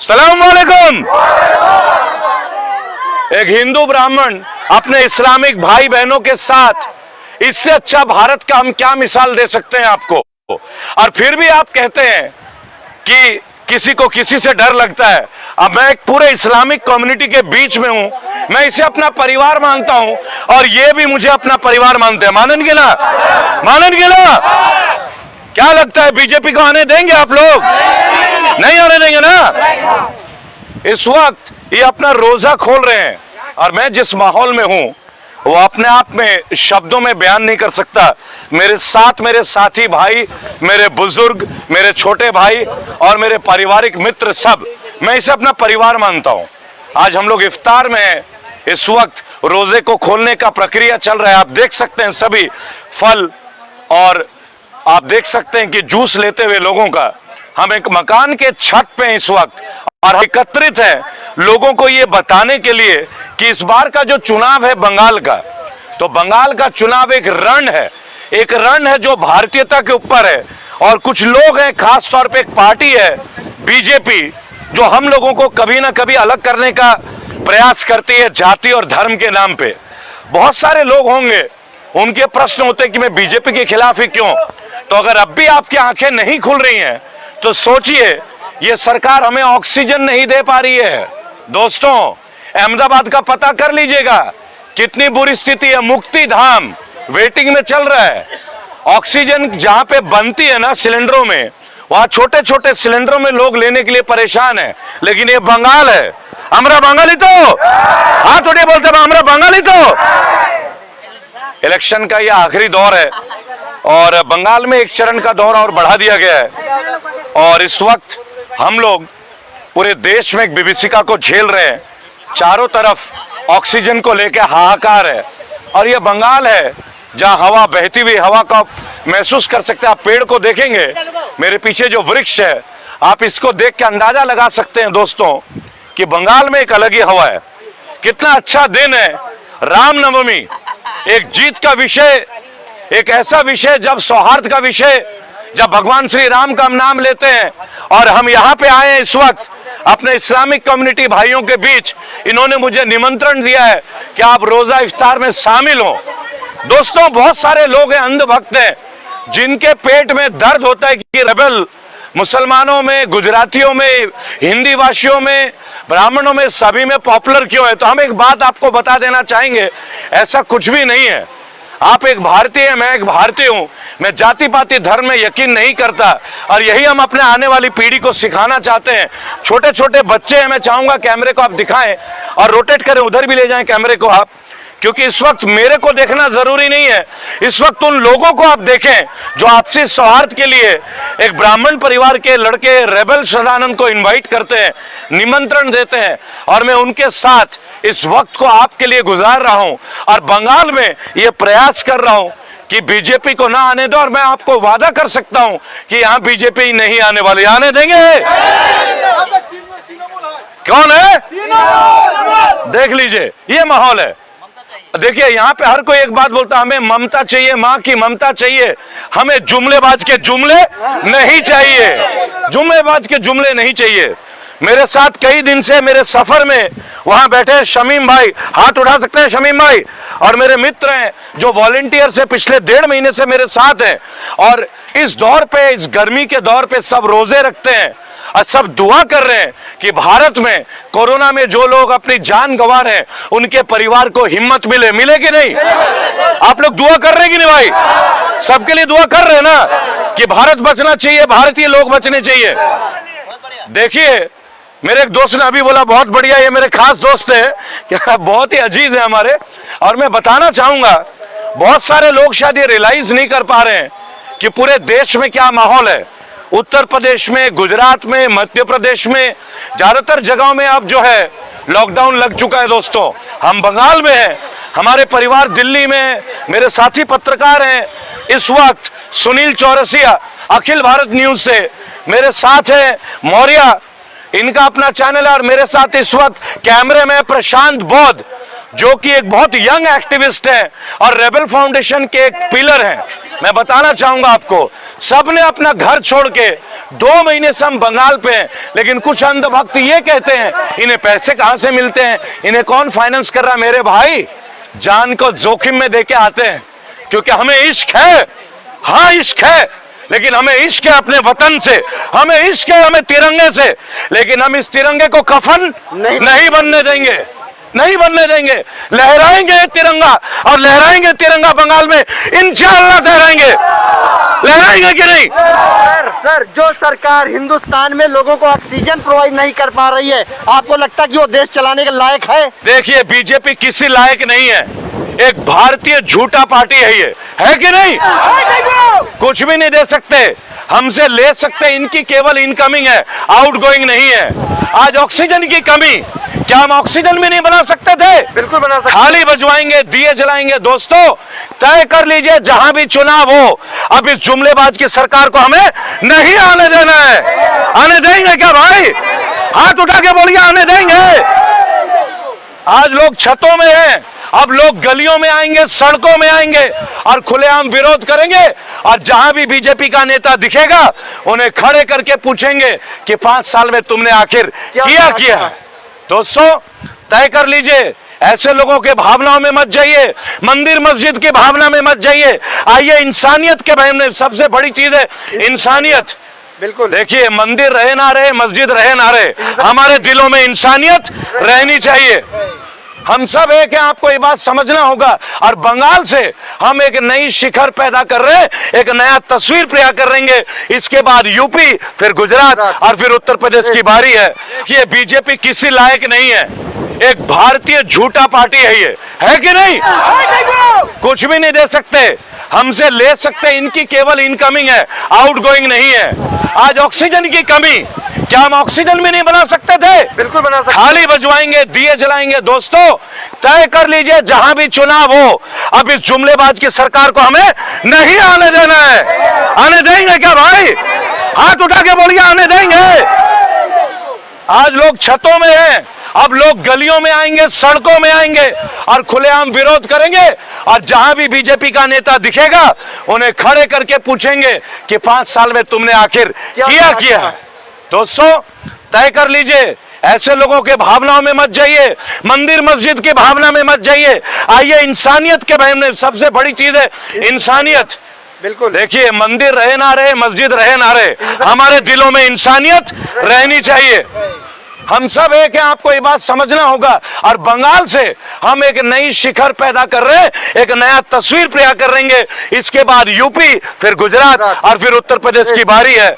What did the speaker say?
सलाम वालेकुम। एक हिंदू ब्राह्मण अपने इस्लामिक भाई बहनों के साथ, इससे अच्छा भारत का हम क्या मिसाल दे सकते हैं आपको। और फिर भी आप कहते हैं कि किसी को किसी से डर लगता है। अब मैं एक पूरे इस्लामिक कम्युनिटी के बीच में हूं, मैं इसे अपना परिवार मानता हूं और ये भी मुझे अपना परिवार मानते हैं। मानेंगे ना? मानेंगे ना? क्या लगता है बीजेपी को आने देंगे आप लोग? नहीं आने देंगे ना? इस वक्त ये अपना रोजा खोल रहे हैं और मैं जिस माहौल में हूं वो अपने आप में शब्दों में बयान नहीं कर सकता। मेरे साथ मेरे साथी भाई, मेरे बुजुर्ग, मेरे छोटे भाई और मेरे पारिवारिक मित्र, सब, मैं इसे अपना परिवार मानता हूं। आज हम लोग इफ्तार में हैं। इस वक्त रोजे को खोलने का प्रक्रिया चल रहा है। आप देख सकते हैं सभी फल और आप देख सकते हैं कि जूस लेते हुए लोगों का, हम एक मकान के छत पे हैं इस वक्त और एकत्रित है लोगों को ये बताने के लिए कि इस बार का जो चुनाव है बंगाल का, तो बंगाल का चुनाव एक रण है, एक रण है जो भारतीयता के ऊपर है। और कुछ लोग हैं, खास तौर पे एक पार्टी है बीजेपी, जो हम लोगों को कभी ना कभी अलग करने का प्रयास करती है जाति और धर्म के नाम पे। बहुत सारे लोग होंगे, उनके प्रश्न होते हैं कि मैं बीजेपी के खिलाफ ही क्यों। तो अगर अब भी आपकी आंखें नहीं खुल रही हैं तो सोचिए, ये सरकार हमें ऑक्सीजन नहीं दे पा रही है। दोस्तों, अहमदाबाद का पता कर लीजिएगा कितनी बुरी स्थिति है। मुक्ति धाम वेटिंग में चल रहा है। ऑक्सीजन जहां पे बनती है ना सिलेंडरों में, वहां छोटे छोटे सिलेंडरों में लोग लेने के लिए परेशान है। लेकिन ये बंगाल है, हमरा बंगाली तो हाथ उठे बोलते हमरा बंगाली तो। इलेक्शन का ये आखिरी दौर है और बंगाल में एक चरण का दौर और बढ़ा दिया गया है और इस वक्त हम लोग पूरे देश में एक विभीषिका को झेल रहे हैं। चारों तरफ ऑक्सीजन को लेकर हाहाकार है और यह बंगाल है जहां हवा बहती हुई हवा का महसूस कर सकते हैं। आप पेड़ को देखेंगे, मेरे पीछे जो वृक्ष है, आप इसको देख के अंदाजा लगा सकते हैं दोस्तों कि बंगाल में एक अलग ही हवा है। कितना अच्छा दिन है, रामनवमी, एक जीत का विषय, एक ऐसा विषय जब सौहार्द का विषय, जब भगवान श्री राम का हम नाम लेते हैं। और हम यहाँ पे आए हैं इस वक्त अपने इस्लामिक कम्युनिटी भाइयों के बीच। इन्होंने मुझे निमंत्रण दिया है कि आप रोजा इफ्तार में शामिल हो। दोस्तों, बहुत सारे लोग हैं, अंधभक्त हैं, जिनके पेट में दर्द होता है कि रेबल मुसलमानों में, गुजरातियों में, हिंदी भाषियों में, ब्राह्मणों में, सभी में पॉपुलर क्यों है। तो हम एक बात आपको बता देना चाहेंगे, ऐसा कुछ भी नहीं है। आप एक भारतीय हैं, मैं एक भारतीय हूं। मैं जाति पाति धर्म में यकीन नहीं करता और यही हम अपने आने वाली पीढ़ी को सिखाना चाहते हैं। छोटे छोटे बच्चे हैं, मैं चाहूंगा कैमरे को आप दिखाएं और रोटेट करें, उधर भी ले जाएं कैमरे को आप, क्योंकि इस वक्त मेरे को देखना जरूरी नहीं है। इस वक्त उन लोगों को आप देखें जो आपसी सौहार्द के लिए एक ब्राह्मण परिवार के लड़के रेबल सदानंद को इनवाइट करते हैं, निमंत्रण देते हैं और मैं उनके साथ इस वक्त को आपके लिए गुजार रहा हूं और बंगाल में यह प्रयास कर रहा हूं कि बीजेपी को ना आने दो। और मैं आपको वादा कर सकता हूं कि यहां बीजेपी नहीं आने वाली। आने देंगे? कौन है? देख लीजिए, ये माहौल है। देखिए, यहाँ पे हर कोई एक बात बोलता है, हमें ममता चाहिए, माँ की ममता चाहिए। हमें जुमलेबाज के जुमले नहीं चाहिए, जुमलेबाज के जुमले नहीं चाहिए। मेरे साथ कई दिन से मेरे सफर में वहां बैठे शमीम भाई, हाथ उठा सकते हैं शमीम भाई, और मेरे मित्र हैं जो वॉलेंटियर से पिछले 1.5 महीने से मेरे साथ हैं। और इस दौर पे, इस गर्मी के दौर पे सब रोजे रखते हैं और सब दुआ कर रहे हैं कि भारत में कोरोना में जो लोग अपनी जान गंवा रहे हैं उनके परिवार को हिम्मत मिले। मिले कि नहीं? आप लोग दुआ कर रहे हैं कि नहीं भाई? सबके लिए दुआ कर रहे हैं ना कि भारत बचना चाहिए, भारतीय लोग बचने चाहिए। देखिए, मेरे एक दोस्त ने अभी बोला बहुत बढ़िया, ये मेरे खास दोस्त है, बहुत ही अजीज है हमारे। और मैं बताना चाहूंगा, बहुत सारे लोग शायद ये रियलाइज नहीं कर पा रहे हैं कि पूरे देश में क्या माहौल है। उत्तर प्रदेश में, गुजरात में, मध्य प्रदेश में, ज्यादातर जगहों में अब जो है लॉकडाउन लग चुका है। दोस्तों, हम बंगाल में हैं, हमारे परिवार दिल्ली में, मेरे साथी पत्रकार हैं इस वक्त सुनील चौरसिया अखिल भारत न्यूज से, मेरे साथ है मौर्या, इनका अपना चैनल है, और मेरे साथ इस वक्त कैमरे में प्रशांत बौद्ध, जो कि एक बहुत यंग एक्टिविस्ट है और रेबल फाउंडेशन के एक पिलर हैं। मैं बताना चाहूंगा आपको, सबने अपना घर छोड़ के 2 महीने से हम बंगाल पे हैं, लेकिन कुछ अंधभक्त ये कहते हैं इन्हें पैसे कहां से मिलते हैं, इन्हें कौन फाइनेंस कर रहा है। मेरे भाई, जान को जोखिम में देके आते हैं, क्योंकि हमें इश्क है, हाँ इश्क है, लेकिन हमें इश्क है अपने वतन से, हमें इश्क है हमें तिरंगे से, लेकिन हम इस तिरंगे को कफन नहीं बनने देंगे, नहीं बनने देंगे। लहराएंगे तिरंगा, और लहराएंगे तिरंगा बंगाल में, इंशाअल्लाह लहराएंगे। लहराएंगे कि नहीं? सर, जो सरकार हिंदुस्तान में लोगों को ऑक्सीजन प्रोवाइड नहीं कर पा रही है, आपको लगता है कि वो देश चलाने के लायक है? देखिए, बीजेपी किसी लायक नहीं है, एक भारतीय झूठा पार्टी है ये, है कि नहीं? कुछ भी नहीं दे सकते, हमसे ले सकते, इनकी केवल इनकमिंग है, आउटगोइंग नहीं है। आज ऑक्सीजन की कमी, क्या हम ऑक्सीजन भी नहीं बना सकते थे? बिल्कुल बना सकते। खाली बजवाएंगे, दिए जलाएंगे। दोस्तों, तय कर लीजिए, जहां भी चुनाव हो, अब इस जुमलेबाज की सरकार को हमें नहीं आने देना है। आने देंगे क्या भाई? हाथ उठा के बोलिए, आने देंगे। आज लोग छतों में हैं, अब लोग गलियों में आएंगे, सड़कों में आएंगे और खुलेआम विरोध करेंगे, और जहां भी बीजेपी का नेता दिखेगा उन्हें खड़े करके पूछेंगे कि 5 साल में तुमने आखिर किया है। दोस्तों, तय कर लीजिए, ऐसे लोगों के भावनाओं में मत जाइए, मंदिर मस्जिद की भावना में मत जाइए। आइए इंसानियत के भाव में, सबसे बड़ी चीज है इंसानियत। बिल्कुल, देखिए, मंदिर रहे ना रहे, मस्जिद रहे ना रहे, हमारे दिलों में इंसानियत रहनी चाहिए। हम सब एक हैं, आपको ये बात समझना होगा। और बंगाल से हम एक नई शिखर पैदा कर रहे हैं, एक नया तस्वीर पैदा करेंगे। इसके बाद यूपी, फिर गुजरात और फिर उत्तर प्रदेश की बारी है। ये बीजेपी किसी लायक नहीं है, एक भारतीय झूठा पार्टी है ये, है कि नहीं? कुछ भी नहीं दे सकते, हमसे ले सकते, इनकी केवल इनकमिंग है, आउटगोइंग नहीं है। आज ऑक्सीजन की कमी, क्या हम ऑक्सीजन भी नहीं बना सकते थे? बिल्कुल बना सकते। खाली बजवाएंगे, दिए जलाएंगे। दोस्तों, तय कर लीजिए, जहां भी चुनाव हो, अब इस जुमलेबाज की सरकार को हमें नहीं आने देना है। आने देंगे क्या भाई? हाथ उठा के बोलिए, आने देंगे। आज लोग छतों में हैं, अब लोग गलियों में आएंगे, सड़कों में आएंगे और खुलेआम विरोध करेंगे, और जहां भी बीजेपी का नेता दिखेगा उन्हें खड़े करके पूछेंगे कि 5 साल में तुमने आखिर किया है। दोस्तों, तय कर लीजिए, ऐसे लोगों के भावनाओं में मत जाइए, मंदिर मस्जिद की भावना में मत जाइए। आइए इंसानियत के भाव में, सबसे बड़ी चीज है इंसानियत। बिल्कुल, देखिए, मंदिर रहे ना रहे, मस्जिद रहे ना रहे, हमारे दिलों में इंसानियत रहनी चाहिए। हम सब एक हैं, आपको ये बात समझना होगा। और बंगाल से हम एक नई शिखर पैदा कर रहे हैं, एक नया तस्वीर पैदा करेंगे। इसके बाद यूपी, फिर गुजरात और फिर उत्तर प्रदेश की बारी है।